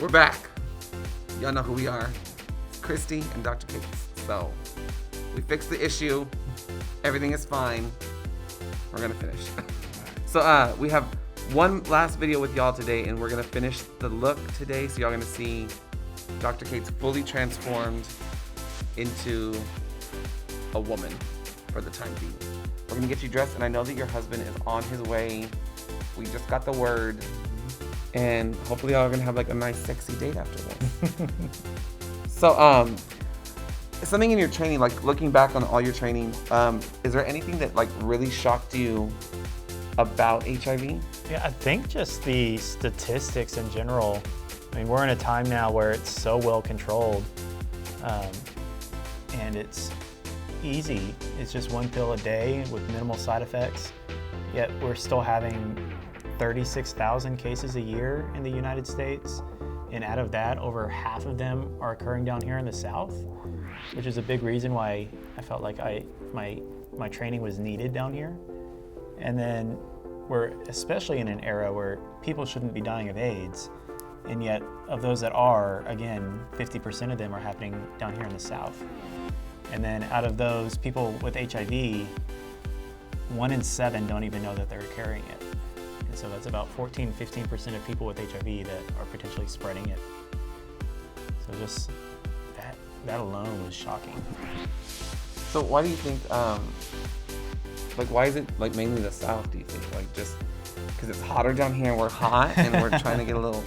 We're back. Y'all know who we are. It's Christy and Dr. Cates. So we fixed the issue. Everything is fine. We're gonna finish. So we have one last video with y'all today, and we're gonna finish the look today. So y'all gonna see Dr. Cates fully transformed into a woman for the time being. We're gonna get you dressed, and I know that your husband is on his way. We just got the word, and hopefully y'all are gonna have like a nice sexy date after this. So something in your training, like looking back on all your training, is there anything that like really shocked you about HIV? Yeah, I think just the statistics in general. I mean, we're in a time now where it's so well controlled, and it's easy. It's just one pill a day with minimal side effects, yet we're still having 36,000 cases a year in the United States, and out of that, over half of them are occurring down here in the South, which is a big reason why I felt like my training was needed down here. And then we're especially in an era where people shouldn't be dying of AIDS, and yet of those that are, again, 50% of them are happening down here in the South. And then out of those people with HIV, 1 in 7 don't even know that they're carrying it. And so that's about 14-15% of people with HIV that are potentially spreading it. So just that alone was shocking. So why do you think, like why is it like mainly the South, do you think? Like just because it's hotter down here and we're hot and we're trying to get a little...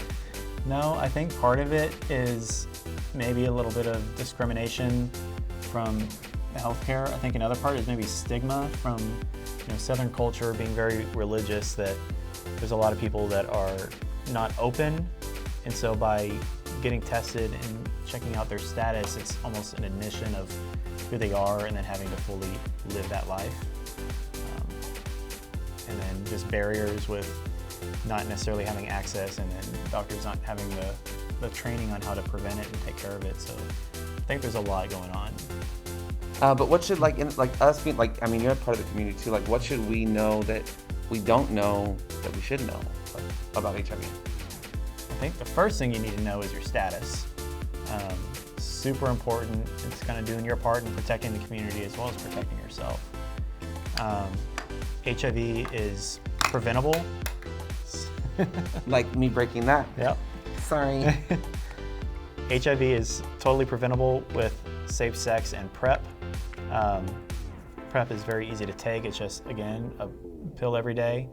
No, I think part of it is maybe a little bit of discrimination from healthcare. I think another part is maybe stigma from Southern culture being very religious, that there's a lot of people that are not open, and so by getting tested and checking out their status, it's almost an admission of who they are, and then having to fully live that life. And then just barriers with not necessarily having access, and then doctors not having the training on how to prevent it and take care of it. So I think there's a lot going on. But what should us being you're a part of the community too. Like what should we know that we don't know that we should know about HIV? I think the first thing you need to know is your status. Super important. It's kind of doing your part in protecting the community as well as protecting yourself. HIV is preventable. Like me breaking that. Yep. Sorry. HIV is totally preventable with safe sex and PrEP. PrEP is very easy to take. It's just, again, a pill every day.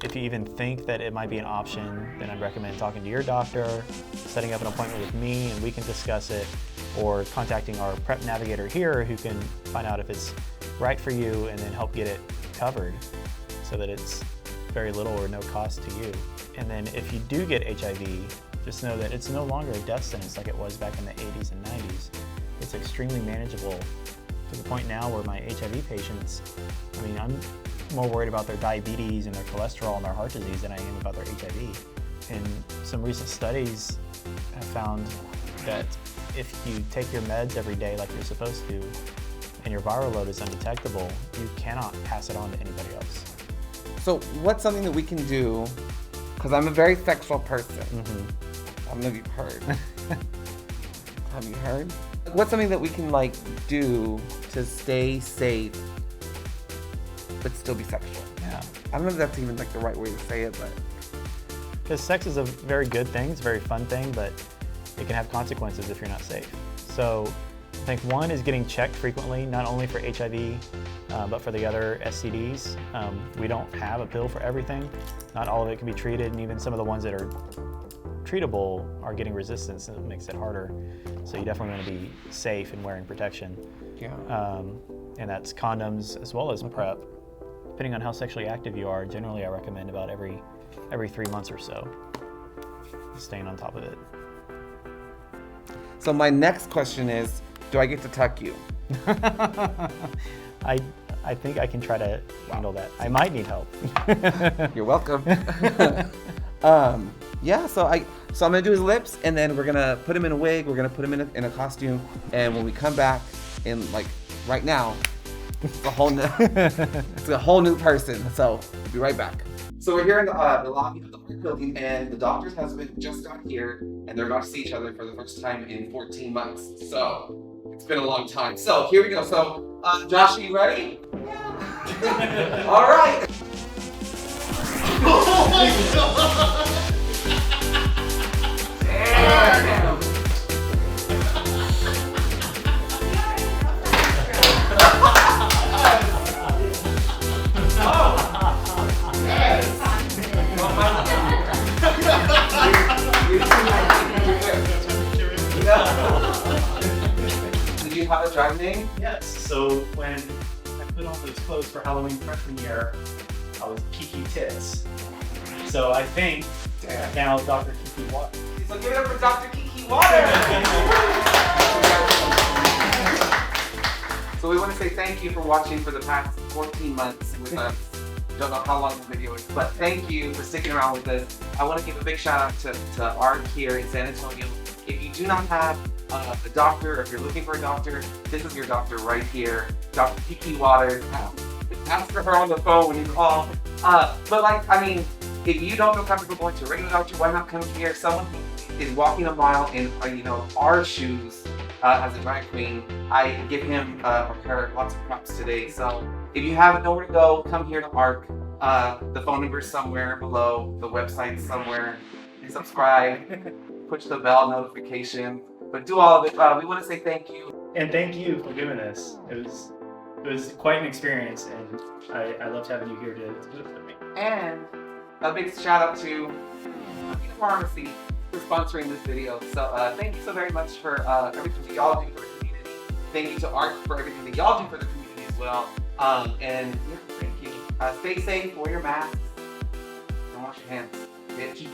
If you even think that it might be an option, then I'd recommend talking to your doctor, setting up an appointment with me, and we can discuss it, or contacting our PrEP navigator here who can find out if it's right for you and then help get it covered so that it's very little or no cost to you. And then if you do get HIV, just know that it's no longer a death sentence like it was back in the 80s and 90s. It's extremely manageable to the point now where my HIV patients, I'm more worried about their diabetes and their cholesterol and their heart disease than I am about their HIV. And some recent studies have found that if you take your meds every day like you're supposed to, and your viral load is undetectable, you cannot pass it on to anybody else. So what's something that we can do, because I'm a very sexual person. I don't know if you've heard. Have you heard? What's something that we can do to stay safe but still be sexual? Yeah. I don't know if that's even the right way to say it, but... Because sex is a very good thing, it's a very fun thing, but it can have consequences if you're not safe. So I think one is getting checked frequently, not only for HIV, but for the other STDs. We don't have a pill for everything. Not all of it can be treated, and even some of the ones that are treatable are getting resistance, and it makes it harder. So you definitely want to be safe and wearing protection. Yeah. And that's condoms as well as PrEP. Depending on how sexually active you are, generally I recommend about every 3 months or so, staying on top of it. So my next question is, do I get to tuck you? I think I can try to handle that. I might need help. You're welcome. Yeah, so I'm gonna do his lips, and then we're gonna put him in a wig, we're gonna put him in a costume, and when we come back, in right now, it's a whole new person. So we'll be right back. So we're here in the lobby of the our building, and the doctor's husband just got here, and they're about to see each other for the first time in 14 months. So it's been a long time. So here we go. So Josh, are you ready? Yeah. All right. Oh my god! Damn. Did you have a drag name? Yes, so when I put on those clothes for Halloween freshman year, I was Kiki Tits. So I think now Dr. Kiki Water. So give it up for Dr. Kiki Water! So we want to say thank you for watching for the past 14 months with us. Don't know how long the video is, but thank you for sticking around with us. I want to give a big shout out to ARC here in San Antonio. If you do not have a doctor, or if you're looking for a doctor, this is your doctor right here, Dr. Kiki Waters. Ask for her on the phone when you call. But like, I mean, if you don't feel comfortable going to a regular doctor, why not come here? Someone who is walking a mile in, our shoes as a drag queen. I give him or her lots of props today. So if you have nowhere to go, come here to ARC. The phone number is somewhere below. The website's somewhere. Subscribe. Push the bell notification. But do all of it. We want to say thank you. And thank you for doing this. It was quite an experience, and I loved having you here to do it with me. And a big shout out to Athena Pharmacy for sponsoring this video. So thank you so very much for everything that y'all do for the community. Thank you to ARC for everything that y'all do for the community as well. And yeah, thank you. Stay safe, wear your masks, and wash your hands, bitch.